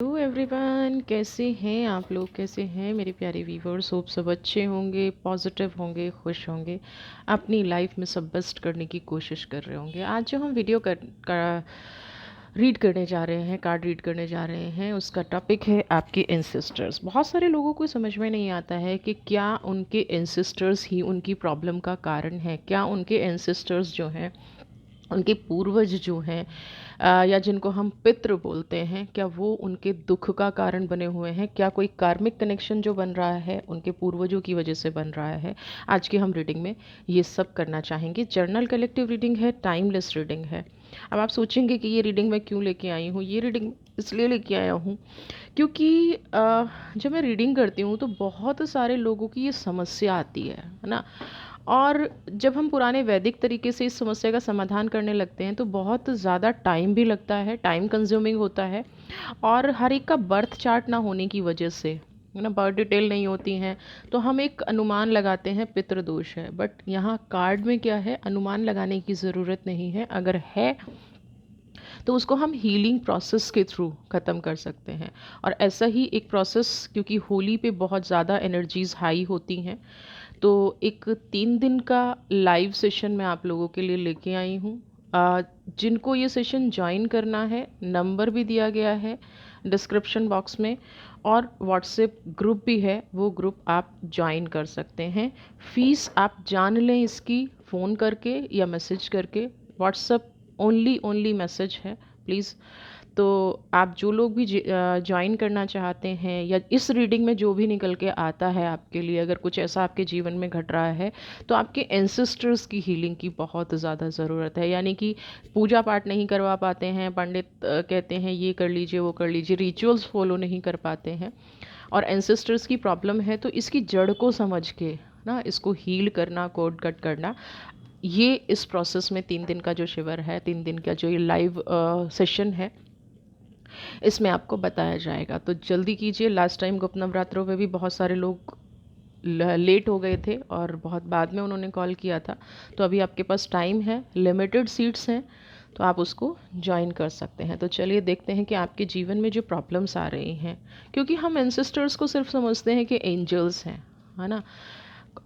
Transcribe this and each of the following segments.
Hello everyone, कैसे हैं आप लोग? कैसे हैं मेरे प्यारे व्यूवर्स? होप सब अच्छे होंगे, पॉजिटिव होंगे, खुश होंगे, अपनी लाइफ में सब बेस्ट करने की कोशिश कर रहे होंगे। आज जो हम वीडियो रीड करने जा रहे हैं, कार्ड रीड करने जा रहे हैं, उसका टॉपिक है आपके एंसेस्टर्स। बहुत सारे लोगों को समझ में नहीं आता है कि क्या उनके एंसेस्टर्स ही उनकी प्रॉब्लम का कारण है, क्या उनके एंसेस्टर्स जो हैं, उनके पूर्वज जो हैं, या जिनको हम पितृ बोलते हैं, क्या वो उनके दुख का कारण बने हुए हैं? क्या कोई कार्मिक कनेक्शन जो बन रहा है उनके पूर्वजों की वजह से बन रहा है? आज की हम रीडिंग में ये सब करना चाहेंगे। जर्नल कलेक्टिव रीडिंग है, टाइमलेस रीडिंग है। अब आप सोचेंगे कि ये रीडिंग मैं क्यों लेके आई हूँ। ये रीडिंग इसलिए लेके आया हूँ क्योंकि जब मैं रीडिंग करती हूँ तो बहुत सारे लोगों की ये समस्या आती है ना। और जब हम पुराने वैदिक तरीके से इस समस्या का समाधान करने लगते हैं तो बहुत ज़्यादा टाइम भी लगता है, टाइम कंज्यूमिंग होता है। और हर एक का बर्थ चार्ट ना होने की वजह से, है ना, बर्थ डिटेल नहीं होती हैं, तो हम एक अनुमान लगाते हैं पितृदोष है। बट यहाँ कार्ड में क्या है, अनुमान लगाने की ज़रूरत नहीं है। अगर है तो उसको हम हीलिंग प्रोसेस के थ्रू ख़त्म कर सकते हैं। और ऐसा ही एक प्रोसेस, क्योंकि होली पे बहुत ज़्यादा एनर्जीज़ हाई होती हैं, तो एक 3 दिन का लाइव सेशन मैं आप लोगों के लिए लेके आई हूँ। जिनको ये सेशन ज्वाइन करना है, नंबर भी दिया गया है डिस्क्रिप्शन बॉक्स में, और व्हाट्सएप ग्रुप भी है, वो ग्रुप आप ज्वाइन कर सकते हैं। फ़ीस आप जान लें इसकी, फ़ोन करके या मैसेज करके। व्हाट्सएप ओनली ओनली मैसेज है प्लीज़। तो आप जो लोग भी ज्वाइन करना चाहते हैं, या इस रीडिंग में जो भी निकल के आता है आपके लिए, अगर कुछ ऐसा आपके जीवन में घट रहा है तो आपके एंसेस्टर्स की हीलिंग की बहुत ज़्यादा ज़रूरत है। यानी कि पूजा पाठ नहीं करवा पाते हैं, पंडित कहते हैं ये कर लीजिए वो कर लीजिए, रिचुअल्स फॉलो नहीं कर पाते हैं, और एंसेस्टर्स की प्रॉब्लम है, तो इसकी जड़ को समझ के ना इसको हील करना, कोड कट करना, ये इस प्रोसेस में 3 दिन का जो शिविर है, 3 दिन का जो ये लाइव सेशन है, इसमें आपको बताया जाएगा। तो जल्दी कीजिए। लास्ट टाइम गुप्त नवरात्रों में भी बहुत सारे लोग लेट हो गए थे और बहुत बाद में उन्होंने कॉल किया था। तो अभी आपके पास टाइम है, लिमिटेड सीट्स हैं, तो आप उसको ज्वाइन कर सकते हैं। तो चलिए देखते हैं कि आपके जीवन में जो प्रॉब्लम्स आ रही हैं, क्योंकि हम एंसेस्टर्स को सिर्फ समझते हैं कि एंजल्स हैं, है ना,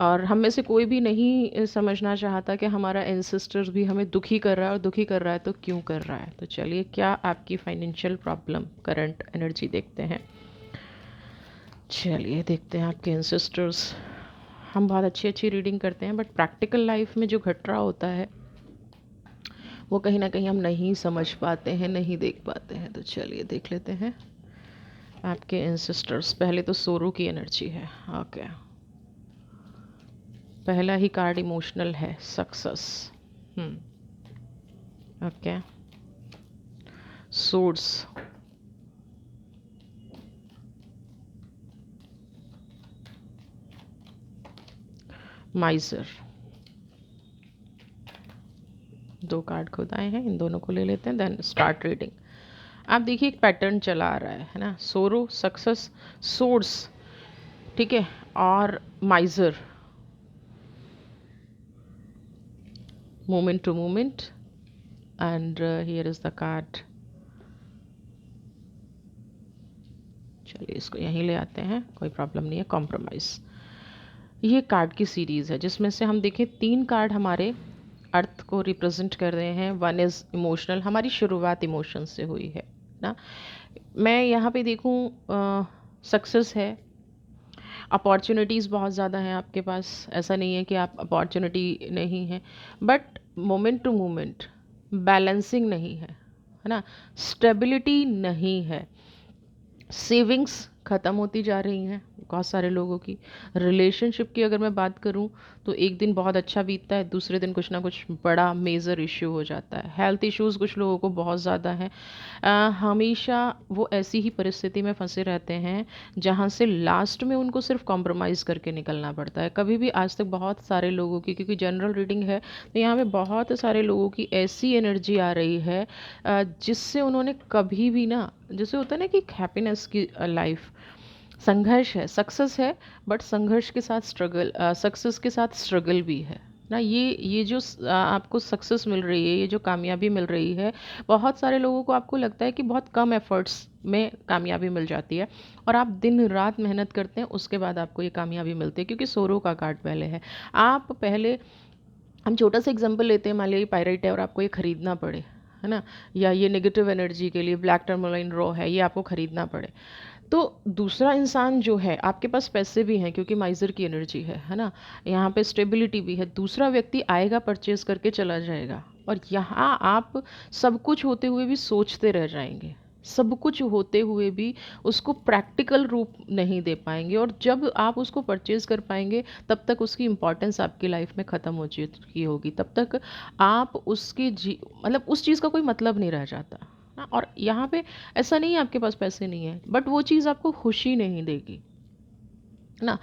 और हम में से कोई भी नहीं समझना चाहता कि हमारा एंसेस्टर्स भी हमें दुखी कर रहा है, और दुखी कर रहा है तो क्यों कर रहा है। तो चलिए, क्या आपकी फाइनेंशियल प्रॉब्लम, करंट एनर्जी देखते हैं। चलिए देखते हैं आपके एंसेस्टर्स। हम बहुत अच्छी अच्छी रीडिंग करते हैं, बट प्रैक्टिकल लाइफ में जो घट रहा होता है वो कहीं ना कहीं हम नहीं समझ पाते हैं, नहीं देख पाते हैं। तो चलिए देख लेते हैं आपके एंसेस्टर्स। पहले तो सोरो की एनर्जी है। ओके, पहला ही कार्ड इमोशनल है, सक्सेस। Okay, source, माइजर। दो कार्ड खुद आए हैं, इन दोनों को ले लेते हैं, देन स्टार्ट रीडिंग। आप देखिए एक पैटर्न चला आ रहा है ना, सोरो, सक्सेस, सोर्स, ठीक है, और miser, moment to moment, and here is the card. चलिए इसको यहीं ले आते हैं, कोई प्रॉब्लम नहीं है। कॉम्प्रोमाइज़, ये कार्ड की सीरीज़ है जिसमें से हम देखें 3 कार्ड हमारे अर्थ को रिप्रेजेंट कर रहे हैं। वन इज़ इमोशनल, हमारी शुरुआत इमोशन से हुई है ना। मैं यहाँ पे देखूँ, सक्सेस है, अपॉर्चुनिटीज़ बहुत ज़्यादा हैं आपके पास, ऐसा नहीं है कि आप अपॉर्चुनिटी नहीं है, but moment to moment balancing नहीं है ना, स्टेबिलिटी नहीं है, सेविंग्स ख़त्म होती जा रही हैं बहुत सारे लोगों की। रिलेशनशिप की अगर मैं बात करूं तो एक दिन बहुत अच्छा बीतता है, दूसरे दिन कुछ ना कुछ बड़ा मेजर इश्यू हो जाता है। हेल्थ इश्यूज़ कुछ लोगों को बहुत ज़्यादा हैं। हमेशा वो ऐसी ही परिस्थिति में फंसे रहते हैं जहां से लास्ट में उनको सिर्फ कॉम्प्रोमाइज़ करके निकलना पड़ता है। कभी भी आज तक बहुत सारे लोगों की, क्योंकि जनरल रीडिंग है तो यहाँ पे बहुत सारे लोगों की ऐसी एनर्जी आ रही है जिससे उन्होंने कभी भी ना, जैसे होता है ना कि एक हैप्पीनेस की लाइफ, संघर्ष है, सक्सेस है, बट संघर्ष के साथ स्ट्रगल, सक्सेस के साथ स्ट्रगल भी है ना। ये जो आपको सक्सेस मिल रही है, ये जो कामयाबी मिल रही है, बहुत सारे लोगों को आपको लगता है कि बहुत कम एफर्ट्स में कामयाबी मिल जाती है, और आप दिन रात मेहनत करते हैं, उसके बाद आपको ये कामयाबी मिलती है, क्योंकि सोरो का कार्ड पहले है। आप पहले, हम छोटा सा एग्जांपल लेते हैं, मान लीजिए पायराइट है और आपको ये खरीदना पड़े, है ना, या ये नेगेटिव एनर्जी के लिए ब्लैक टर्मोलाइन रॉ है, ये आपको खरीदना पड़े, तो दूसरा इंसान जो है, आपके पास पैसे भी हैं क्योंकि माइजर की एनर्जी है ना, यहाँ पे स्टेबिलिटी भी है, दूसरा व्यक्ति आएगा, परचेज करके चला जाएगा, और यहाँ आप सब कुछ होते हुए भी सोचते रह जाएंगे, सब कुछ होते हुए भी उसको प्रैक्टिकल रूप नहीं दे पाएंगे, और जब आप उसको परचेज कर पाएंगे तब तक उसकी इम्पोर्टेंस आपकी लाइफ में ख़त्म हो चुकी होगी, तब तक आप उसके मतलब उस चीज़ का कोई मतलब नहीं रह जाता ना। और यहाँ पे ऐसा नहीं है आपके पास पैसे नहीं है, बट वो चीज़ आपको खुशी नहीं देगी ना।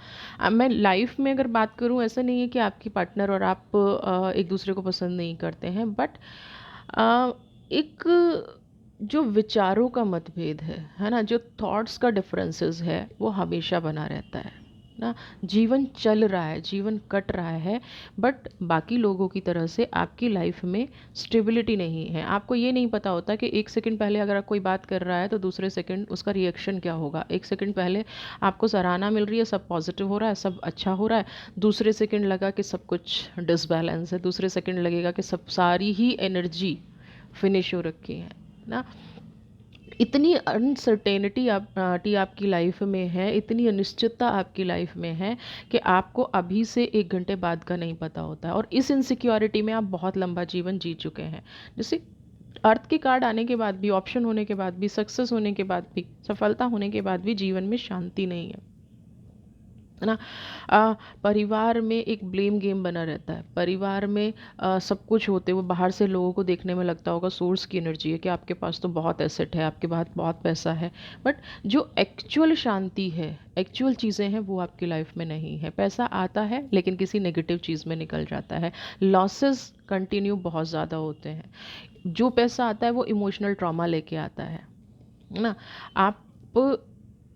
मैं लाइफ में अगर बात करूँ, ऐसा नहीं है कि आपकी पार्टनर और आप एक दूसरे को पसंद नहीं करते हैं, बट एक जो विचारों का मतभेद है ना, जो थॉट्स का डिफरेंसेस है, वो हमेशा बना रहता है ना। जीवन चल रहा है, जीवन कट रहा है, बट बाकी लोगों की तरह से आपकी लाइफ में स्टेबिलिटी नहीं है। आपको ये नहीं पता होता कि एक सेकंड पहले अगर आप कोई बात कर रहा है तो दूसरे सेकंड उसका रिएक्शन क्या होगा। एक सेकंड पहले आपको सराहना मिल रही है, सब पॉजिटिव हो रहा है, सब अच्छा हो रहा है, दूसरे सेकंड लगा कि सब कुछ डिसबैलेंस है, दूसरे सेकंड लगेगा कि सब सारी ही एनर्जी फिनिश हो रखी है ना। इतनी अनसर्टेनिटी आपकी लाइफ में है, इतनी अनिश्चितता आपकी लाइफ में है कि आपको अभी से 1 घंटे बाद का नहीं पता होता है, और इस इनसिक्योरिटी में आप बहुत लंबा जीवन जी चुके हैं। जैसे अर्थ के कार्ड आने के बाद भी, ऑप्शन होने के बाद भी, सक्सेस होने के बाद भी, सफलता होने के बाद भी जीवन में शांति नहीं है, है ना। परिवार में एक ब्लेम गेम बना रहता है, परिवार में सब कुछ होते हुए बाहर से लोगों को देखने में लगता होगा सोर्स की एनर्जी है कि आपके पास तो बहुत एसेट है, आपके पास बहुत पैसा है, बट जो एक्चुअल शांति है, एक्चुअल चीज़ें हैं, वो आपकी लाइफ में नहीं है। पैसा आता है लेकिन किसी नेगेटिव चीज़ में निकल जाता है, लॉसेस कंटिन्यू बहुत ज़्यादा होते हैं, जो पैसा आता है वो इमोशनल ट्रॉमा लेके आता है ना। आप,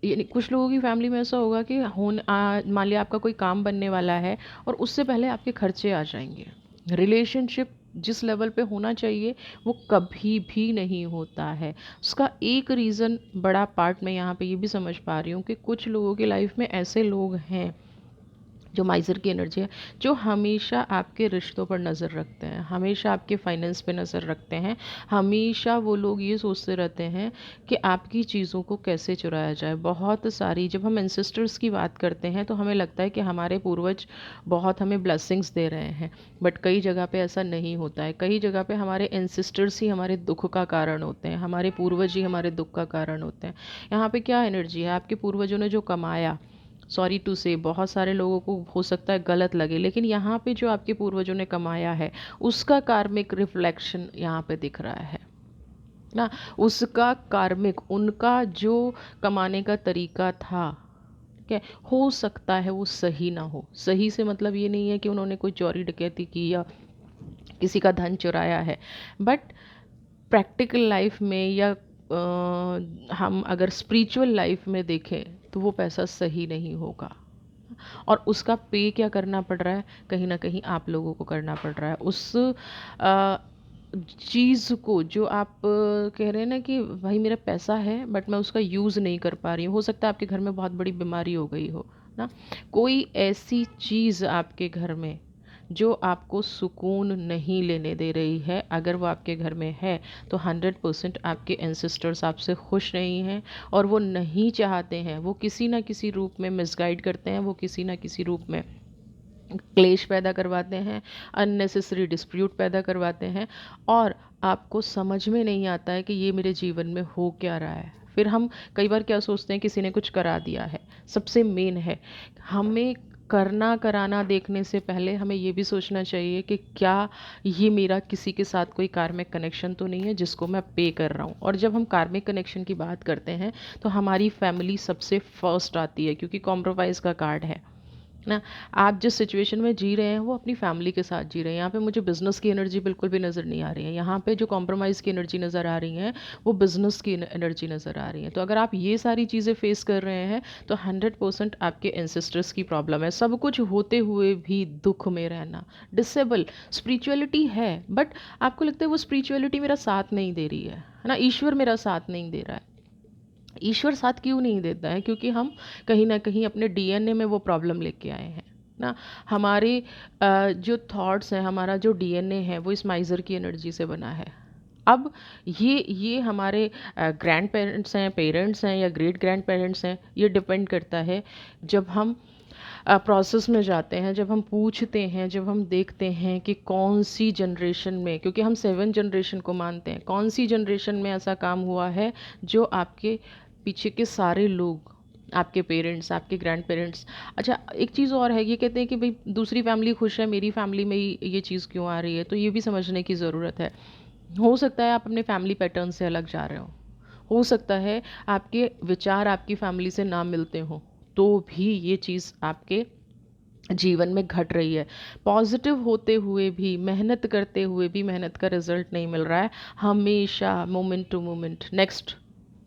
यानी कुछ लोगों की फैमिली में ऐसा होगा कि मान लिया आपका कोई काम बनने वाला है और उससे पहले आपके खर्चे आ जाएंगे। रिलेशनशिप जिस लेवल पे होना चाहिए वो कभी भी नहीं होता है। उसका एक रीज़न, बड़ा पार्ट मैं यहाँ पे ये भी समझ पा रही हूँ कि कुछ लोगों की लाइफ में ऐसे लोग हैं, जो माइज़र की एनर्जी है, जो हमेशा आपके रिश्तों पर नज़र रखते हैं, हमेशा आपके फाइनेंस पे नज़र रखते हैं, हमेशा वो लोग ये सोचते रहते हैं कि आपकी चीज़ों को कैसे चुराया जाए। बहुत सारी, जब हम एंसेस्टर्स की बात करते हैं तो हमें लगता है कि हमारे पूर्वज बहुत हमें ब्लेसिंग्स दे रहे हैं, बट कई जगह पे ऐसा नहीं होता है। कई जगह पे हमारे एंसेस्टर्स ही हमारे दुख का कारण होते हैं, हमारे पूर्वज ही हमारे दुख का कारण होते हैं। यहाँ पे क्या एनर्जी है, आपके पूर्वजों ने जो कमाया, सॉरी टू से बहुत सारे लोगों को हो सकता है गलत लगे, लेकिन यहाँ पे जो आपके पूर्वजों ने कमाया है उसका कार्मिक रिफ्लेक्शन यहाँ पे दिख रहा है ना। उसका कार्मिक, उनका जो कमाने का तरीका था, ठीक है, हो सकता है वो सही ना हो। सही से मतलब ये नहीं है कि उन्होंने कोई चोरी डकैती की या किसी का धन चुराया है, बट प्रैक्टिकल लाइफ में या हम अगर स्पिरिचुअल लाइफ में देखें तो वो पैसा सही नहीं होगा, और उसका पे क्या करना पड़ रहा है, कहीं ना कहीं आप लोगों को करना पड़ रहा है। उस चीज़ को जो आप कह रहे हैं ना कि भाई मेरा पैसा है बट मैं उसका यूज़ नहीं कर पा रही हूँ, हो सकता है आपके घर में बहुत बड़ी बीमारी हो गई हो ना, कोई ऐसी चीज़ आपके घर में जो आपको सुकून नहीं लेने दे रही है, अगर वो आपके घर में है तो 100% आपके एंसेस्टर्स आपसे खुश नहीं हैं, और वो नहीं चाहते हैं, वो किसी ना किसी रूप में मिसगाइड करते हैं, वो किसी ना किसी रूप में क्लेश पैदा करवाते हैं, अननेसेसरी डिस्प्यूट पैदा करवाते हैं, और आपको समझ में नहीं आता है कि ये मेरे जीवन में हो क्या रहा है। फिर हम कई बार क्या सोचते हैं, किसी ने कुछ करा दिया है। सबसे मेन है, हमें करना कराना देखने से पहले हमें ये भी सोचना चाहिए कि क्या ये मेरा किसी के साथ कोई कार्मिक कनेक्शन तो नहीं है जिसको मैं पे कर रहा हूँ। और जब हम कार्मिक कनेक्शन की बात करते हैं तो हमारी फैमिली सबसे फर्स्ट आती है, क्योंकि कॉम्प्रोमाइज़ का कार्ड है ना। आप जिस सिचुएशन में जी रहे हैं वो अपनी फैमिली के साथ जी रहे हैं। यहाँ पे मुझे बिज़नेस की एनर्जी बिल्कुल भी नज़र नहीं आ रही है। यहाँ पे जो कॉम्प्रोमाइज़ की एनर्जी नज़र आ रही है वो बिज़नेस की एनर्जी नज़र आ रही है। तो अगर आप ये सारी चीज़ें फेस कर रहे हैं तो 100% आपके एंसेस्टर्स की प्रॉब्लम है। सब कुछ होते हुए भी दुख में रहना, डिसेबल। स्पिरिचुअलिटी है बट आपको लगता है वो स्पिरिचुअलिटी मेरा साथ नहीं दे रही है ना, ईश्वर मेरा साथ नहीं दे रहा है। ईश्वर साथ क्यों नहीं देता है? क्योंकि हम कहीं ना कहीं अपने डीएनए में वो प्रॉब्लम लेके आए हैं ना। हमारे जो थॉट्स हैं, हमारा जो डीएनए है वो इस माइज़र की एनर्जी से बना है। अब ये हमारे ग्रैंड पेरेंट्स हैं, पेरेंट्स हैं या ग्रेट ग्रैंड पेरेंट्स हैं, ये डिपेंड करता है। जब हम प्रोसेस में जाते हैं, जब हम पूछते हैं, जब हम देखते हैं कि कौन सी जनरेशन में, क्योंकि हम 7 जनरेशन को मानते हैं, कौन सी जनरेशन में ऐसा काम हुआ है जो आपके पीछे के सारे लोग, आपके पेरेंट्स, आपके ग्रैंड पेरेंट्स। अच्छा, एक चीज़ और है, ये कहते हैं कि भाई दूसरी फैमिली खुश है, मेरी फैमिली में ही ये चीज़ क्यों आ रही है? तो ये भी समझने की ज़रूरत है। हो सकता है आप अपने फैमिली पैटर्न से अलग जा रहे हो सकता है आपके विचार आपकी फैमिली से ना मिलते हों, तो भी ये चीज़ आपके जीवन में घट रही है। पॉजिटिव होते हुए भी, मेहनत करते हुए भी मेहनत का रिजल्ट नहीं मिल रहा है। हमेशा moment to moment, next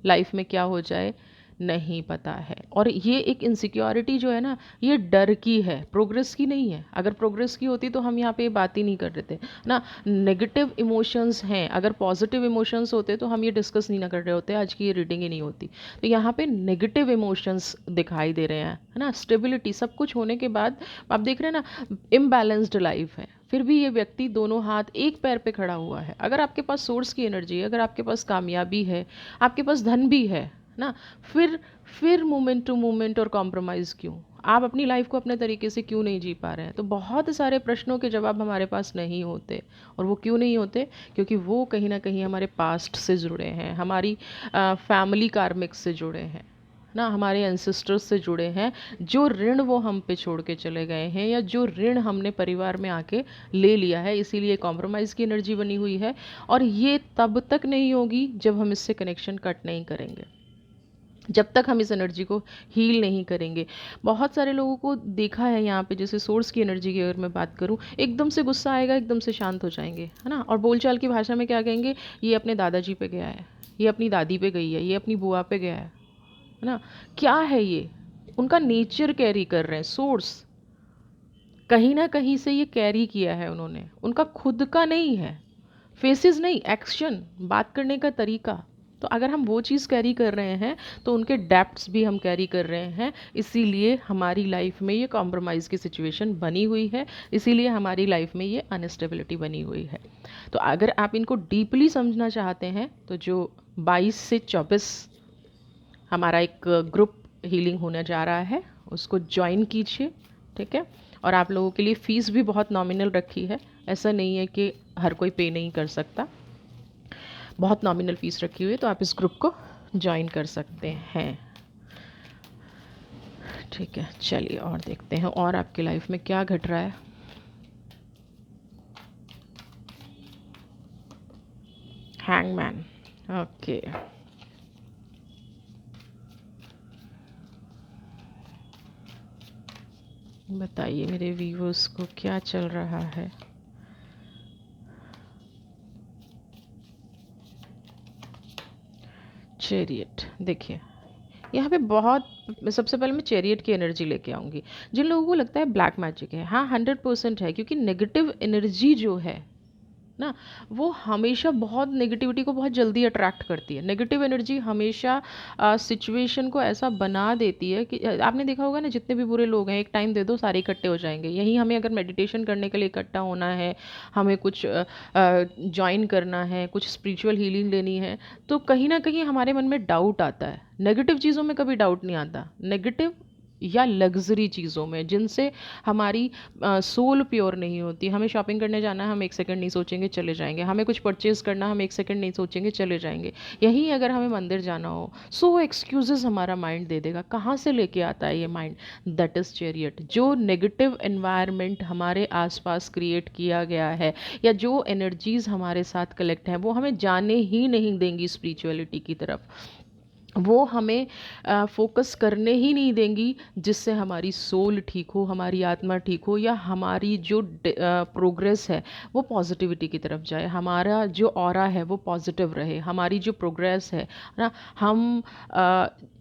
life में क्या हो जाए नहीं पता है। और ये एक इनसिक्योरिटी जो है ना, ये डर की है, प्रोग्रेस की नहीं है। अगर प्रोग्रेस की होती तो हम यहाँ पे बात ही नहीं कर रहे थे ना। नेगेटिव इमोशंस हैं, अगर पॉजिटिव इमोशंस होते तो हम ये डिस्कस नहीं ना कर रहे होते, आज की ये रीडिंग ही नहीं होती। तो यहाँ पे नेगेटिव इमोशंस दिखाई दे रहे हैं, है ना। स्टेबिलिटी सब कुछ होने के बाद आप देख रहे हैं ना, इम्बैलेंस्ड लाइफ है, फिर भी ये व्यक्ति दोनों हाथ एक पैर पे खड़ा हुआ है। अगर आपके पास सोर्स की एनर्जी है, अगर आपके पास कामयाबी है, आपके पास धन भी है ना, फिर मोमेंट टू मोमेंट और कॉम्प्रोमाइज़ क्यों? आप अपनी लाइफ को अपने तरीके से क्यों नहीं जी पा रहे हैं? तो बहुत सारे प्रश्नों के जवाब हमारे पास नहीं होते। और वो क्यों नहीं होते? क्योंकि वो कहीं ना कहीं हमारे पास्ट से जुड़े हैं, हमारी फैमिली कार्मिक्स से जुड़े हैं ना, हमारे एंसेस्टर्स से जुड़े हैं। जो ऋण वो हम पे छोड़ के चले गए हैं, या जो ऋण हमने परिवार में आके ले लिया है, इसीलिए कॉम्प्रोमाइज़ की एनर्जी बनी हुई है। और ये तब तक नहीं होगी जब हम इससे कनेक्शन कट नहीं करेंगे, जब तक हम इस एनर्जी को हील नहीं करेंगे। बहुत सारे लोगों को देखा है यहाँ पे, जैसे सोर्स की एनर्जी की अगर मैं बात करूँ, एकदम से गुस्सा आएगा, एकदम से शांत हो जाएंगे, है ना। और बोलचाल की भाषा में क्या कहेंगे? ये अपने दादाजी पे गया है, ये अपनी दादी पे गई है, ये अपनी बुआ पे गया है ना। क्या है ये? उनका नेचर कैरी कर रहे हैं, सोर्स कहीं ना कहीं से ये कैरी किया है उन्होंने, उनका खुद का नहीं है। फेसेस नहीं, एक्शन, बात करने का तरीका। तो अगर हम वो चीज़ कैरी कर रहे हैं तो उनके डेप्थ्स भी हम कैरी कर रहे हैं। इसीलिए हमारी लाइफ में ये कॉम्प्रोमाइज़ की सिचुएशन बनी हुई है, इसीलिए हमारी लाइफ में ये अनस्टेबिलिटी बनी हुई है। तो अगर आप इनको डीपली समझना चाहते हैं तो जो 22 से 24 हमारा एक ग्रुप हीलिंग होने जा रहा है, उसको ज्वाइन कीजिए, ठीक है। और आप लोगों के लिए फ़ीस भी बहुत नॉमिनल रखी है, ऐसा नहीं है कि हर कोई पे नहीं कर सकता, बहुत नॉमिनल फ़ीस रखी हुई है, तो आप इस ग्रुप को ज्वाइन कर सकते हैं, ठीक है। चलिए और देखते हैं और आपकी लाइफ में क्या घट रहा है। Hangman, okay. बताइए मेरे व्यूअर्स को क्या चल रहा है। चैरियट, देखिए यहाँ पे बहुत, सबसे पहले मैं चैरियट की एनर्जी लेके आऊँगी। जिन लोगों को लगता है ब्लैक मैजिक है, हाँ 100% है, क्योंकि नेगेटिव एनर्जी जो है ना, वो हमेशा बहुत नेगेटिविटी को बहुत जल्दी अट्रैक्ट करती है। नेगेटिव एनर्जी हमेशा सिचुएशन को ऐसा बना देती है कि आपने देखा होगा ना, जितने भी बुरे लोग हैं एक टाइम दे दो सारे इकट्ठे हो जाएंगे। यहीं हमें अगर मेडिटेशन करने के लिए इकट्ठा होना है, हमें कुछ ज्वाइन करना है, कुछ स्पिरिचुअल हीलिंग लेनी है, तो कहीं ना कहीं हमारे मन में डाउट आता है। नेगेटिव चीज़ों में कभी डाउट नहीं आता, नेगेटिव या लग्जरी चीज़ों में जिनसे हमारी सोल प्योर नहीं होती। हमें शॉपिंग करने जाना है, हम एक सेकंड नहीं सोचेंगे चले जाएंगे। हमें कुछ परचेज़ करना, हम एक सेकंड नहीं सोचेंगे चले जाएंगे। यहीं अगर हमें मंदिर जाना हो, सो एक्सक्यूजेस हमारा माइंड दे देगा। कहाँ से लेके आता है ये माइंड? That is chariot. जो नेगेटिव एनवायरनमेंट हमारे आसपास क्रिएट किया गया है, या जो एनर्जीज़ हमारे साथ कलेक्ट हैं, वो हमें जाने ही नहीं देंगी स्पिरिचुअलिटी की तरफ। वो हमें फोकस करने ही नहीं देंगी, जिससे हमारी सोल ठीक हो, हमारी आत्मा ठीक हो, या हमारी जो प्रोग्रेस है वो पॉजिटिविटी की तरफ जाए, हमारा जो ऑरा है वो पॉजिटिव रहे, हमारी जो प्रोग्रेस है ना, हम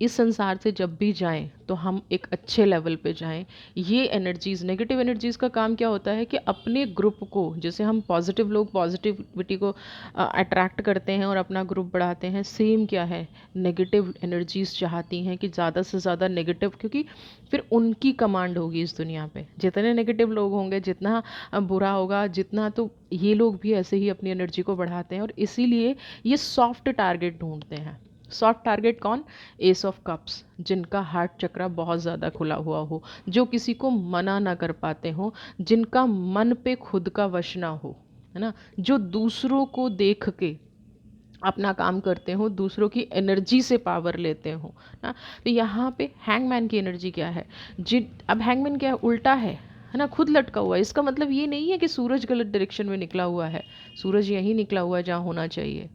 इस संसार से जब भी जाएं तो हम एक अच्छे लेवल पे जाएं। ये एनर्जीज़, नेगेटिव एनर्जीज़ का काम क्या होता है कि अपने ग्रुप को, जैसे हम पॉजिटिव लोग पॉजिटिविटी को अट्रैक्ट करते हैं और अपना ग्रुप बढ़ाते हैं, सेम क्या है, नेगेटिव एनर्जीज़ चाहती हैं कि ज़्यादा से ज़्यादा नेगेटिव, क्योंकि फिर उनकी कमांड होगी इस दुनिया पे। जितने नेगेटिव लोग होंगे, जितना बुरा होगा, जितना, तो ये लोग भी ऐसे ही अपनी एनर्जी को बढ़ाते हैं, और इसीलिए ये सॉफ्ट टारगेट ढूंढते हैं। सॉफ्ट टारगेट कौन? एस ऑफ कप्स, जिनका हार्ट चक्रा बहुत ज़्यादा खुला हुआ हो, जो किसी को मना ना कर पाते हो, जिनका मन पे खुद का वश ना हो, है ना, जो दूसरों को देख के अपना काम करते हो, दूसरों की एनर्जी से पावर लेते हो ना। तो यहाँ पे हैंगमैन की एनर्जी क्या है? जिन अब हैंगमैन क्या है? उल्टा है ना, खुद लटका हुआ है। इसका मतलब ये नहीं है कि सूरज गलत डायरेक्शन में निकला हुआ है, सूरज यहीं निकला हुआ है जहाँ होना चाहिए।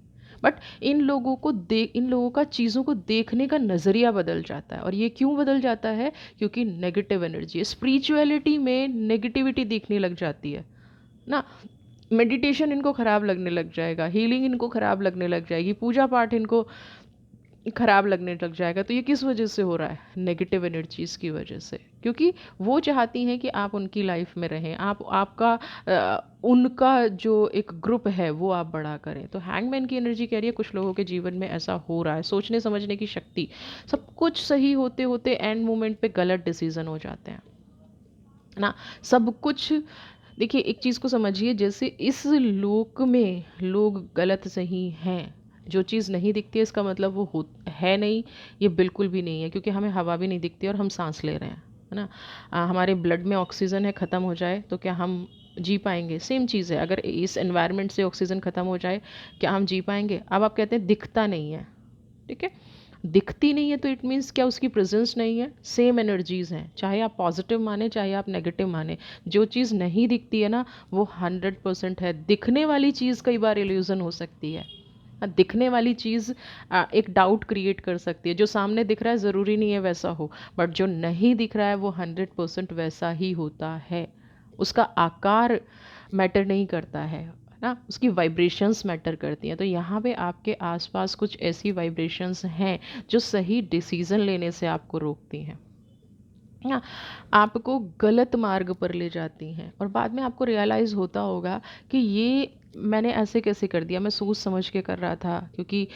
बट इन लोगों का चीज़ों को देखने का नज़रिया बदल जाता है। और ये क्यों बदल जाता है? क्योंकि नेगेटिव एनर्जी है। स्पिरिचुअलिटी में नेगेटिविटी दिखने लग जाती है ना। मेडिटेशन इनको ख़राब लगने लग जाएगा, हीलिंग इनको ख़राब लगने लग जाएगी, पूजा पाठ इनको ख़राब लगने लग जाएगा। तो ये किस वजह से हो रहा है? नेगेटिव एनर्जीज़ की वजह से। क्योंकि वो चाहती हैं कि आप उनकी लाइफ में रहें, आप आपका उनका जो एक ग्रुप है वो आप बड़ा करें। तो हैंगमैन की एनर्जी कह रही है कुछ लोगों के जीवन में ऐसा हो रहा है, सोचने समझने की शक्ति, सब कुछ सही होते होते एंड मोमेंट पे गलत डिसीज़न हो जाते हैं ना, सब कुछ। देखिए एक चीज़ को समझिए, जैसे इस लोक में लोग गलत सही हैं, जो चीज़ नहीं दिखती है इसका मतलब वो हो है नहीं, ये बिल्कुल भी नहीं है, क्योंकि हमें हवा भी नहीं दिखती और हम सांस ले रहे हैं, है ना। हमारे ब्लड में ऑक्सीजन है, ख़त्म हो जाए तो क्या हम जी पाएंगे? सेम चीज़ है, अगर इस एनवायरनमेंट से ऑक्सीजन ख़त्म हो जाए, क्या हम जी पाएंगे? अब आप कहते हैं दिखता नहीं है, ठीक है, दिखती नहीं है तो इट मीन्स क्या? उसकी प्रेजेंस नहीं है। सेम एनर्जीज़ हैं, चाहे आप पॉजिटिव माने चाहे आप नेगेटिव माने। जो चीज़ नहीं दिखती है ना, वो 100% है। दिखने वाली चीज़ कई बार इल्यूज़न हो सकती है। दिखने वाली चीज़ एक डाउट क्रिएट कर सकती है। जो सामने दिख रहा है ज़रूरी नहीं है वैसा हो, बट जो नहीं दिख रहा है वो 100% वैसा ही होता है। उसका आकार मैटर नहीं करता है ना, उसकी वाइब्रेशंस मैटर करती हैं। तो यहाँ पे आपके आसपास कुछ ऐसी वाइब्रेशंस हैं जो सही डिसीज़न लेने से आपको रोकती हैं ना, आपको गलत मार्ग पर ले जाती हैं, और बाद में आपको रियलाइज़ होता होगा कि ये मैंने ऐसे कैसे कर दिया, मैं सोच समझ के कर रहा था, क्योंकि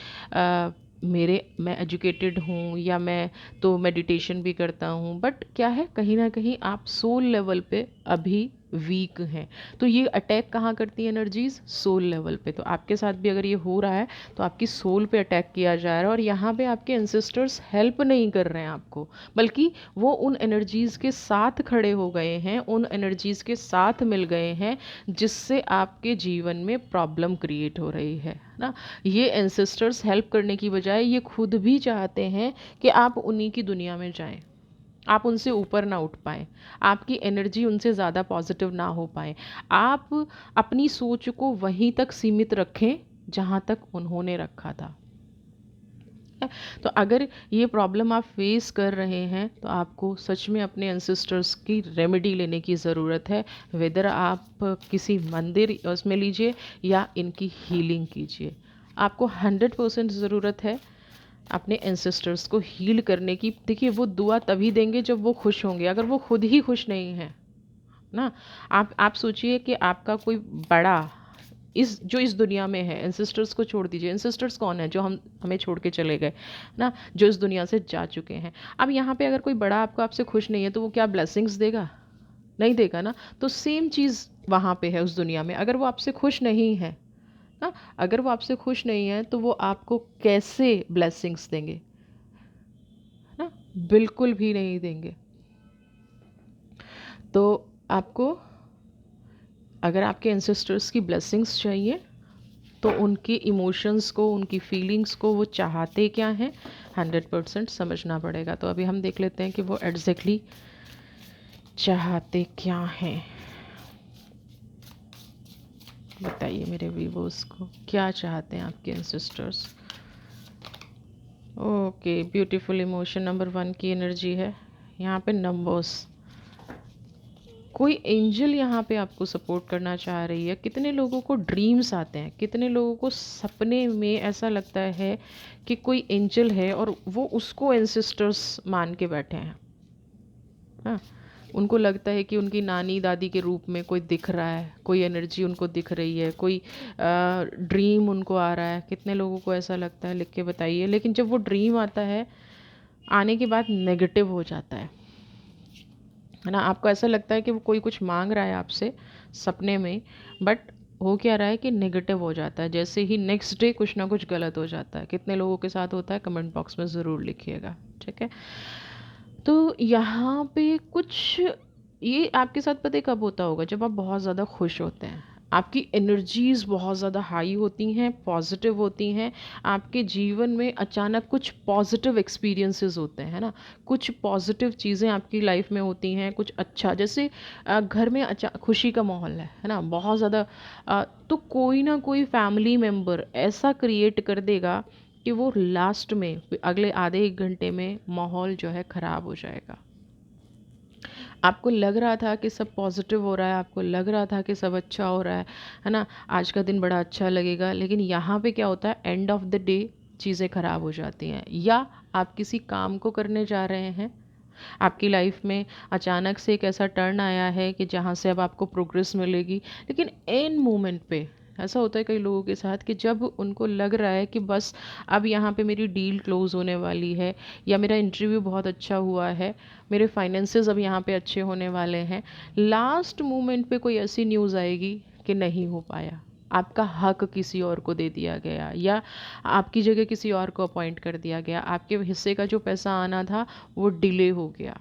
मैं एजुकेटेड हूँ, या मैं तो मेडिटेशन भी करता हूँ, बट क्या है, कहीं ना कहीं आप सोल लेवल पे अभी वीक हैं। तो ये अटैक कहाँ करती है एनर्जीज? सोल लेवल पे। तो आपके साथ भी अगर ये हो रहा है तो आपकी सोल पे अटैक किया जा रहा है, और यहाँ पे आपके एंसेस्टर्स हेल्प नहीं कर रहे हैं आपको, बल्कि वो उन एनर्जीज़ के साथ खड़े हो गए हैं, उन एनर्जीज़ के साथ मिल गए हैं, जिससे आपके जीवन में प्रॉब्लम क्रिएट हो रही है ना। ये एंसेस्टर्स हेल्प करने की बजाय ये खुद भी चाहते हैं कि आप उन्हीं की दुनिया में जाएं, आप उनसे ऊपर ना उठ पाएँ, आपकी एनर्जी उनसे ज़्यादा पॉजिटिव ना हो पाए, आप अपनी सोच को वहीं तक सीमित रखें जहाँ तक उन्होंने रखा था। तो अगर ये प्रॉब्लम आप फेस कर रहे हैं तो आपको सच में अपने एंसेस्टर्स की रेमेडी लेने की ज़रूरत है। वेदर आप किसी मंदिर उसमें लीजिए या इनकी हीलिंग कीजिए, आपको 100% ज़रूरत है अपने एंसेस्टर्स को हील करने की। देखिए वो दुआ तभी देंगे जब वो खुश होंगे, अगर वो खुद ही खुश नहीं है ना। आप सोचिए कि आपका कोई बड़ा इस दुनिया में है, एंसेस्टर्स को छोड़ दीजिए, एंसेस्टर्स कौन है? जो हमें छोड़ के चले गए ना, जो इस दुनिया से जा चुके हैं। अब यहाँ पे अगर कोई बड़ा आपसे खुश नहीं है तो वो क्या ब्लेसिंग्स देगा? नहीं देगा ना। तो सेम चीज़ वहाँ पे है उस दुनिया में, अगर वो आपसे खुश नहीं है ना, अगर वो आपसे खुश नहीं है तो वो आपको कैसे ब्लेसिंग्स देंगे ना? बिल्कुल भी नहीं देंगे। तो आपको अगर आपके एंसेस्टर्स की ब्लेसिंग्स चाहिए तो उनके इमोशंस को, उनकी फीलिंग्स को, वो चाहते क्या हैं, 100% समझना पड़ेगा। तो अभी हम देख लेते हैं कि वो एग्जैक्टली चाहते क्या हैं। बताइए मेरे व्यूअर्स को, क्या चाहते हैं आपके ancestors? Okay, beautiful emotion number 1 की एनर्जी है यहाँ पे। नंबर्स, कोई एंजल यहाँ पे आपको सपोर्ट करना चाह रही है। कितने लोगों को ड्रीम्स आते हैं, कितने लोगों को सपने में ऐसा लगता है कि कोई एंजल है और वो उसको एंसेस्टर्स मान के बैठे हैं। हाँ, उनको लगता है कि उनकी नानी दादी के रूप में कोई दिख रहा है, कोई एनर्जी उनको दिख रही है, कोई ड्रीम उनको आ रहा है। कितने लोगों को ऐसा लगता है, लिख के बताइए। लेकिन जब वो ड्रीम आता है, आने के बाद नेगेटिव हो जाता है ना। आपको ऐसा लगता है कि वो कोई कुछ मांग रहा है आपसे सपने में, बट हो क्या रहा है कि नेगेटिव हो जाता है। जैसे ही नेक्स्ट डे कुछ ना कुछ गलत हो जाता है। कितने लोगों के साथ होता है, कमेंट बॉक्स में ज़रूर लिखिएगा, ठीक है। तो यहाँ पे कुछ, ये आपके साथ पता है कब होता होगा, जब आप बहुत ज़्यादा खुश होते हैं, आपकी एनर्जीज़ बहुत ज़्यादा हाई होती हैं, पॉजिटिव होती हैं। आपके जीवन में अचानक कुछ पॉजिटिव एक्सपीरियंसेस होते हैं ना, कुछ पॉजिटिव चीज़ें आपकी लाइफ में होती हैं। कुछ अच्छा, जैसे घर में खुशी का माहौल है ना, बहुत ज़्यादा। तो कोई ना कोई फैमिली मेम्बर ऐसा क्रिएट कर देगा कि वो लास्ट में अगले आधे 1 घंटे में माहौल जो है ख़राब हो जाएगा। आपको लग रहा था कि सब पॉजिटिव हो रहा है, आपको लग रहा था कि सब अच्छा हो रहा है ना, आज का दिन बड़ा अच्छा लगेगा। लेकिन यहाँ पे क्या होता है, एंड ऑफ द डे चीज़ें ख़राब हो जाती हैं। या आप किसी काम को करने जा रहे हैं, आपकी लाइफ में अचानक से एक ऐसा टर्न आया है कि जहाँ से अब आपको प्रोग्रेस मिलेगी, लेकिन एन मोमेंट पे ऐसा होता है कई लोगों के साथ कि जब उनको लग रहा है कि बस अब यहाँ पे मेरी डील क्लोज होने वाली है, या मेरा इंटरव्यू बहुत अच्छा हुआ है, मेरे फाइनेंसेस अब यहाँ पे अच्छे होने वाले हैं, लास्ट मोमेंट पे कोई ऐसी न्यूज़ आएगी कि नहीं हो पाया, आपका हक किसी और को दे दिया गया, या आपकी जगह किसी और को अपॉइंट कर दिया गया, आपके हिस्से का जो पैसा आना था वो डिले हो गया।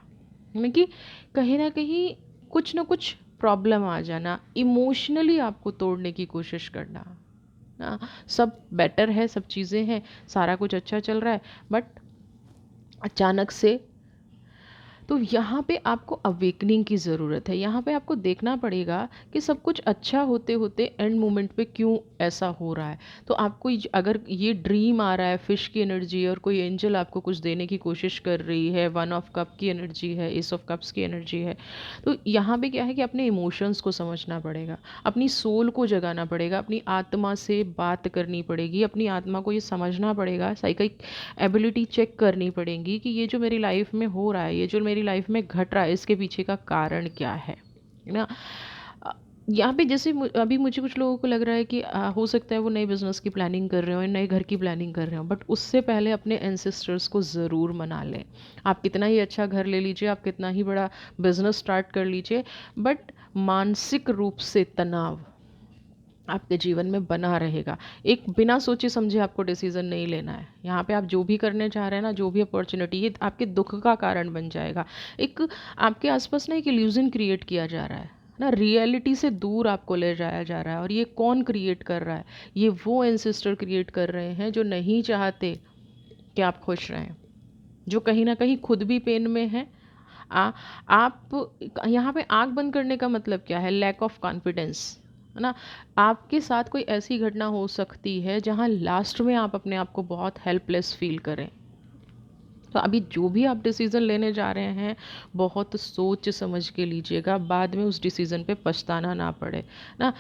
यानी कि कहीं ना कहीं कुछ ना कुछ प्रॉब्लम आ जाना, इमोशनली आपको तोड़ने की कोशिश करना ना। सब बेटर है, सब चीज़ें हैं, सारा कुछ अच्छा चल रहा है, बट अचानक से। तो यहाँ पे आपको अवेकनिंग की ज़रूरत है। यहाँ पे आपको देखना पड़ेगा कि सब कुछ अच्छा होते होते एंड मोमेंट पे क्यों ऐसा हो रहा है। तो आपको अगर ये ड्रीम आ रहा है फिश की एनर्जी, और कोई एंजल आपको कुछ देने की कोशिश कर रही है, 1 ऑफ कप की एनर्जी है, एस ऑफ कप्स की एनर्जी है, तो यहाँ पे क्या है कि अपने इमोशंस को समझना पड़ेगा, अपनी सोल को जगाना पड़ेगा, अपनी आत्मा से बात करनी पड़ेगी, अपनी आत्मा को ये समझना पड़ेगा, साइकिक एबिलिटी चेक करनी पड़ेगी कि ये जो मेरी लाइफ में हो रहा है, ये जो मेरी लाइफ में घट रहा है, इसके पीछे का कारण क्या है ना। यहाँ पे जैसे अभी मुझे कुछ लोगों को लग रहा है कि हो सकता है वो नए बिजनेस की प्लानिंग कर रहे हो, नए घर की प्लानिंग कर रहे हो, बट उससे पहले अपने एंसेस्टर्स को ज़रूर मना लें। आप कितना ही अच्छा घर ले लीजिए, आप कितना ही बड़ा बिजनेस स्टार्ट कर लीजिए, बट मानसिक रूप से तनाव आपके जीवन में बना रहेगा। एक बिना सोचे समझे आपको डिसीज़न नहीं लेना है। यहाँ पे आप जो भी करने चाह रहे हैं ना, जो भी अपॉर्चुनिटी, ये आपके दुख का कारण बन जाएगा। एक आपके आसपास ना एक इल्यूजन क्रिएट किया जा रहा है ना, रियलिटी से दूर आपको ले जाया जा रहा है। और ये कौन क्रिएट कर रहा है, ये वो एंसेस्टर क्रिएट कर रहे हैं जो नहीं चाहते कि आप खुश रहें, जो कहीं ना कहीं खुद भी पेन में है। आ, आप यहाँ पे आंख बंद करने का मतलब क्या है, लैक ऑफ कॉन्फिडेंस है ना। आपके साथ कोई ऐसी घटना हो सकती है जहाँ लास्ट में आप अपने आप को बहुत हेल्पलेस फील करें। तो अभी जो भी आप डिसीज़न लेने जा रहे हैं, बहुत सोच समझ के लीजिएगा, बाद में उस डिसीज़न पे पछताना ना पड़े ना।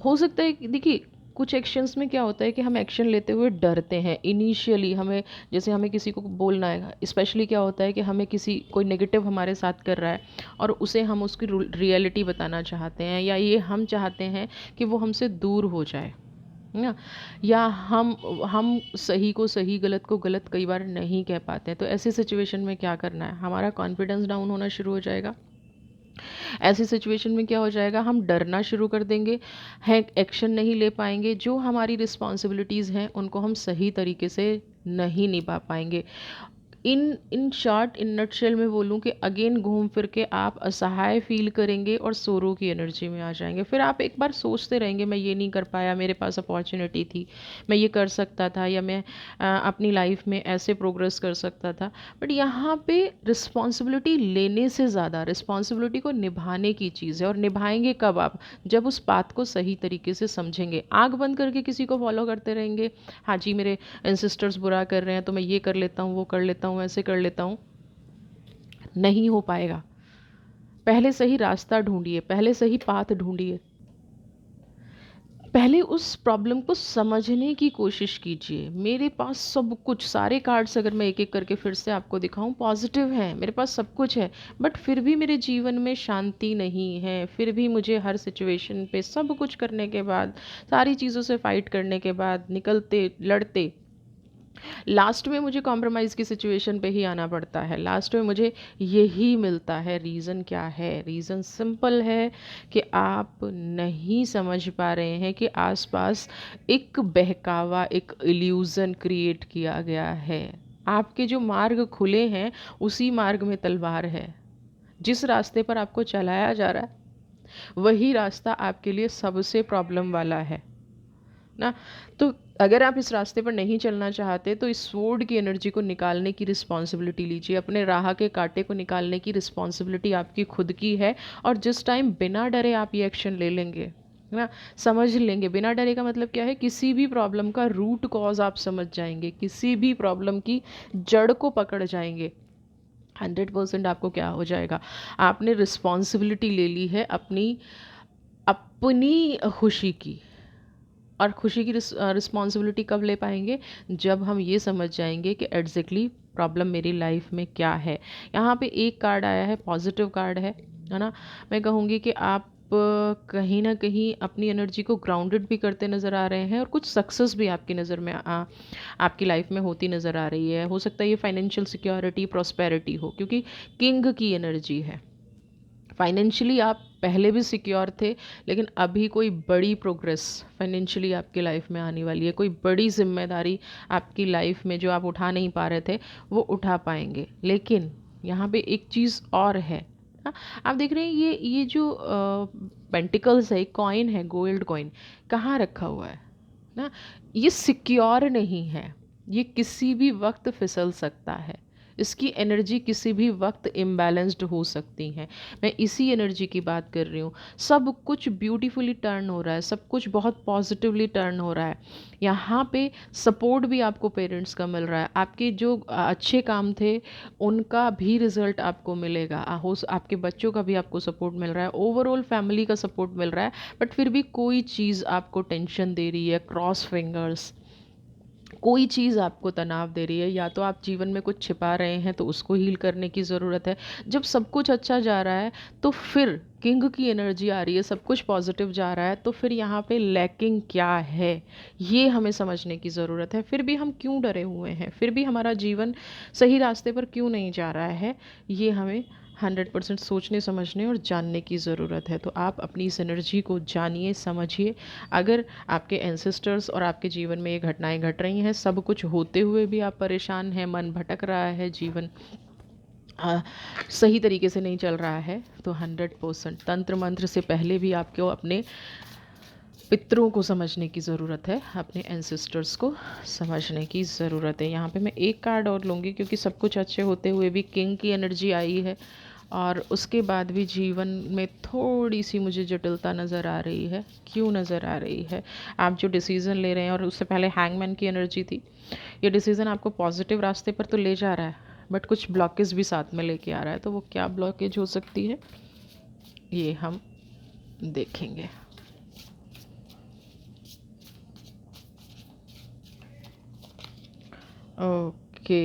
हो सकता है कि देखिए, कुछ एक्शंस में क्या होता है कि हम एक्शन लेते हुए डरते हैं इनिशियली। हमें, जैसे हमें किसी को बोलना है, स्पेशली क्या होता है कि हमें किसी कोई नेगेटिव हमारे साथ कर रहा है और उसे हम उसकी रियलिटी बताना चाहते हैं, या ये हम चाहते हैं कि वो हमसे दूर हो जाए ना, या हम सही को सही, गलत को गलत कई बार नहीं कह पाते हैं। तो ऐसी सिचुएशन में क्या करना है, हमारा कॉन्फिडेंस डाउन होना शुरू हो जाएगा। ऐसी सिचुएशन में क्या हो जाएगा, हम डरना शुरू कर देंगे, है एक्शन नहीं ले पाएंगे, जो हमारी रिस्पॉन्सिबिलिटीज़ हैं उनको हम सही तरीके से नहीं निभा पाएंगे। इन शॉर्ट, इन नटशेल में बोलूँ कि अगेन घूम फिर के आप असहाय फील करेंगे और सोरो की एनर्जी में आ जाएंगे। फिर आप एक बार सोचते रहेंगे, मैं ये नहीं कर पाया, मेरे पास अपॉर्चुनिटी थी, मैं ये कर सकता था, या मैं अपनी लाइफ में ऐसे प्रोग्रेस कर सकता था। बट यहाँ पे रिस्पॉन्सिबिलिटी लेने से ज़्यादा रिस्पॉन्सिबिलिटी को निभाने की चीज़ है। और निभाएंगे कब आप? जब उस बात को सही तरीके से समझेंगे। आँख बंद करके किसी को फॉलो करते रहेंगे, हाँ जी मेरे एंसेस्टर्स बुरा कर रहे हैं तो मैं ये कर लेता हूँ, वो कर लेता हूँ, ऐसे कर लेता हूँ, नहीं हो पाएगा। पहले सही रास्ता ढूंढिए, पहले सही पाथ ढूंढिए, पहले उस प्रॉब्लम को समझने की कोशिश कीजिए। मेरे पास सब कुछ, सारे कार्ड्स अगर मैं एक एक करके फिर से आपको दिखाऊं, पॉजिटिव हैं, मेरे पास सब कुछ है, बट फिर भी मेरे जीवन में शांति नहीं है। फिर भी मुझे हर सिचुएशन पे सब कुछ करने के बाद, सारी चीज़ों से फाइट करने के बाद, निकलते लड़ते लास्ट में मुझे कॉम्प्रोमाइज़ की सिचुएशन पे ही आना पड़ता है। लास्ट में मुझे यही मिलता है। रीज़न क्या है? रीज़न सिंपल है कि आप नहीं समझ पा रहे हैं कि आसपास एक बहकावा, एक इल्यूज़न क्रिएट किया गया है। आपके जो मार्ग खुले हैं उसी मार्ग में तलवार है। जिस रास्ते पर आपको चलाया जा रहा है वही रास्ता आपके लिए सबसे प्रॉब्लम वाला है ना। तो अगर आप इस रास्ते पर नहीं चलना चाहते तो इस स्वॉर्ड की एनर्जी को निकालने की रिस्पॉन्सिबिलिटी लीजिए। अपने राह के कांटे को निकालने की रिस्पॉन्सिबिलिटी आपकी खुद की है। और जिस टाइम बिना डरे आप ये एक्शन ले लेंगे, है ना, समझ लेंगे। बिना डरे का मतलब क्या है? किसी भी प्रॉब्लम का रूट कॉज आप समझ जाएंगे, किसी भी प्रॉब्लम की जड़ को पकड़ जाएंगे। 100% आपको क्या हो जाएगा? आपने रिस्पॉन्सिबिलिटी ले ली है अपनी अपनी खुशी की। और खुशी की रिस्पॉन्सिबिलिटी कब ले पाएंगे? जब हम ये समझ जाएंगे कि एग्जैक्टली प्रॉब्लम मेरी लाइफ में क्या है। यहाँ पे एक कार्ड आया है, पॉजिटिव कार्ड है ना। मैं कहूँगी कि आप कहीं ना कहीं अपनी एनर्जी को ग्राउंडेड भी करते नज़र आ रहे हैं और कुछ सक्सेस भी आपकी नज़र में आपकी लाइफ में होती नज़र आ रही है। हो सकता है ये फाइनेंशियल सिक्योरिटी, प्रॉस्पेरिटी हो, क्योंकि किंग की एनर्जी है। फाइनेंशियली आप पहले भी सिक्योर थे, लेकिन अभी कोई बड़ी प्रोग्रेस फाइनेंशियली आपकी लाइफ में आने वाली है। कोई बड़ी जिम्मेदारी आपकी लाइफ में जो आप उठा नहीं पा रहे थे वो उठा पाएंगे। लेकिन यहाँ पे एक चीज़ और है ना। आप देख रहे हैं ये जो पेंटिकल्स है, एक कॉइन है, गोल्ड कॉइन, कहाँ रखा हुआ है ना। ये सिक्योर नहीं है, ये किसी भी वक्त फिसल सकता है। इसकी एनर्जी किसी भी वक्त इम्बैलेंस्ड हो सकती है। मैं इसी एनर्जी की बात कर रही हूँ। सब कुछ ब्यूटीफुली टर्न हो रहा है, सब कुछ बहुत पॉजिटिवली टर्न हो रहा है। यहाँ पे सपोर्ट भी आपको पेरेंट्स का मिल रहा है। आपके जो अच्छे काम थे उनका भी रिजल्ट आपको मिलेगा। आपके बच्चों का भी आपको सपोर्ट मिल रहा है, ओवरऑल फैमिली का सपोर्ट मिल रहा है। बट फिर भी कोई चीज़ आपको टेंशन दे रही है, क्रॉस फिंगर्स, कोई चीज़ आपको तनाव दे रही है, या तो आप जीवन में कुछ छिपा रहे हैं तो उसको हील करने की ज़रूरत है। जब सब कुछ अच्छा जा रहा है तो फिर किंग की एनर्जी आ रही है, सब कुछ पॉजिटिव जा रहा है, तो फिर यहाँ पे लैकिंग क्या है ये हमें समझने की ज़रूरत है। फिर भी हम क्यों डरे हुए हैं, फिर भी हमारा जीवन सही रास्ते पर क्यों नहीं जा रहा है, ये हमें 100% सोचने समझने और जानने की ज़रूरत है। तो आप अपनी इस एनर्जी को जानिए, समझिए। अगर आपके एंसेस्टर्स और आपके जीवन में ये घटनाएं घट रही हैं, सब कुछ होते हुए भी आप परेशान हैं, मन भटक रहा है, जीवन सही तरीके से नहीं चल रहा है, तो 100% तंत्र मंत्र से पहले भी आपको अपने पितरों को समझने की ज़रूरत है, अपने एंसेस्टर्स को समझने की ज़रूरत है। यहाँ पे मैं एक कार्ड और लूँगी, क्योंकि सब कुछ अच्छे होते हुए भी किंग की एनर्जी आई है और उसके बाद भी जीवन में थोड़ी सी मुझे जटिलता नज़र आ रही है। क्यों नज़र आ रही है? आप जो डिसीज़न ले रहे हैं, और उससे पहले हैंगमैन की एनर्जी थी, ये डिसीज़न आपको पॉजिटिव रास्ते पर तो ले जा रहा है, बट कुछ ब्लॉकेज भी साथ में लेके आ रहा है। तो वो क्या ब्लॉकेज हो सकती है ये हम देखेंगे। ओके,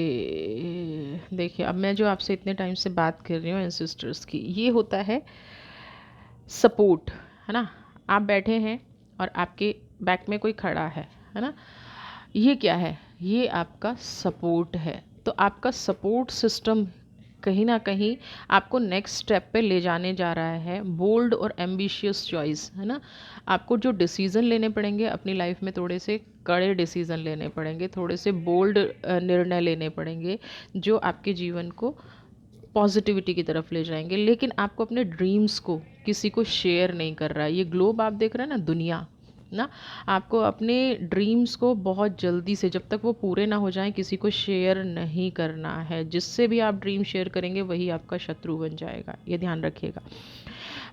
देखिए अब मैं जो आपसे इतने टाइम से बात कर रही हूँ एंसेस्टर्स की, ये होता है सपोर्ट, है ना। आप बैठे हैं और आपके बैक में कोई खड़ा है ना। ये क्या है? ये आपका सपोर्ट है। तो आपका सपोर्ट सिस्टम कहीं ना कहीं आपको नेक्स्ट स्टेप पे ले जाने जा रहा है। बोल्ड और एम्बिशियस चॉइस है ना। आपको जो डिसीज़न लेने पड़ेंगे अपनी लाइफ में, थोड़े से कड़े डिसीज़न लेने पड़ेंगे, थोड़े से बोल्ड निर्णय लेने पड़ेंगे जो आपके जीवन को पॉजिटिविटी की तरफ ले जाएंगे। लेकिन आपको अपने ड्रीम्स को किसी को शेयर नहीं कर रहा है। ये ग्लोब आप देख रहे हैं ना, दुनिया ना, आपको अपने ड्रीम्स को बहुत जल्दी से, जब तक वो पूरे ना हो जाएं, किसी को शेयर नहीं करना है। जिससे भी आप ड्रीम शेयर करेंगे वही आपका शत्रु बन जाएगा, ये ध्यान रखिएगा,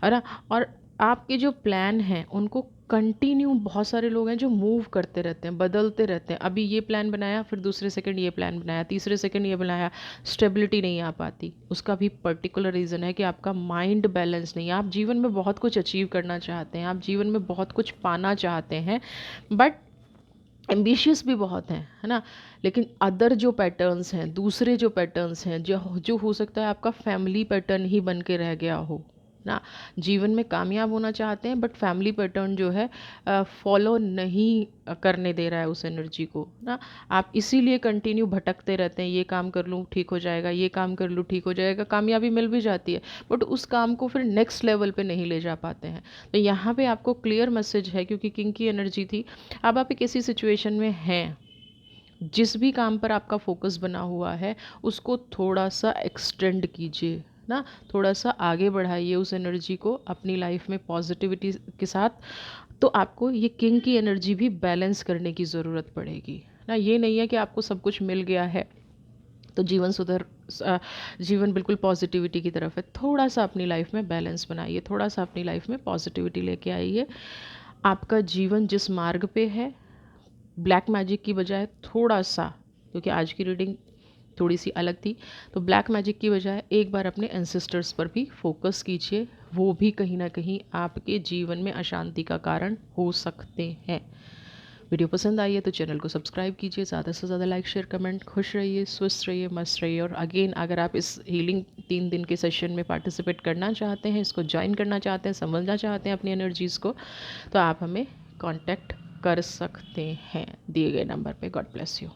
है ना। और आपके जो प्लान हैं उनको कंटिन्यू, बहुत सारे लोग हैं जो मूव करते रहते हैं, बदलते रहते हैं। अभी ये प्लान बनाया, फिर दूसरे सेकंड ये प्लान बनाया, तीसरे सेकंड ये बनाया, स्टेबिलिटी नहीं आ पाती। उसका भी पर्टिकुलर रीज़न है कि आपका माइंड बैलेंस नहीं है। आप जीवन में बहुत कुछ अचीव करना चाहते हैं, आप जीवन में बहुत कुछ पाना चाहते हैं, बट एम्बिशियस भी बहुत हैं, है ना। लेकिन अदर जो पैटर्न्स हैं, दूसरे जो पैटर्न्स हैं, जो जो हो सकता है आपका फैमिली पैटर्न ही बन के रह गया हो ना। जीवन में कामयाब होना चाहते हैं, बट फैमिली पैटर्न जो है फॉलो नहीं करने दे रहा है उस एनर्जी को ना। आप इसीलिए कंटिन्यू भटकते रहते हैं, ये काम कर लूँ ठीक हो जाएगा, ये काम कर लूँ ठीक हो जाएगा, कामयाबी मिल भी जाती है, बट उस काम को फिर नेक्स्ट लेवल पे नहीं ले जा पाते हैं। तो यहाँ पे आपको क्लियर मैसेज है, क्योंकि किंग की एनर्जी थी। अब आप एक ऐसी सिचुएशन में हैं, जिस भी काम पर आपका फोकस बना हुआ है उसको थोड़ा सा एक्सटेंड कीजिए ना, थोड़ा सा आगे बढ़ाइए उस एनर्जी को अपनी लाइफ में पॉजिटिविटी के साथ। तो आपको ये किंग की एनर्जी भी बैलेंस करने की ज़रूरत पड़ेगी ना। ये नहीं है कि आपको सब कुछ मिल गया है तो जीवन बिल्कुल पॉजिटिविटी की तरफ है। थोड़ा सा अपनी लाइफ में बैलेंस बनाइए, थोड़ा सा अपनी लाइफ में पॉजिटिविटी लेके आइए। आपका जीवन जिस मार्ग पे है, ब्लैक मैजिक की बजाय थोड़ा सा, क्योंकि आज की रीडिंग थोड़ी सी अलग थी, तो ब्लैक मैजिक की बजाय एक बार अपने एंसेस्टर्स पर भी फोकस कीजिए। वो भी कहीं ना कहीं आपके जीवन में अशांति का कारण हो सकते हैं। वीडियो पसंद आई है तो चैनल को सब्सक्राइब कीजिए, ज़्यादा से ज़्यादा लाइक शेयर कमेंट। खुश रहिए, स्वस्थ रहिए, मस्त रहिए। और अगेन, अगर आप इस हीलिंग 3 दिन के सेशन में पार्टिसिपेट करना चाहते हैं, इसको ज्वाइन करना चाहते हैं, समझना चाहते हैं अपनी एनर्जीज़ को, तो आप हमें कॉन्टैक्ट कर सकते हैं दिए गए नंबर पे। God bless you.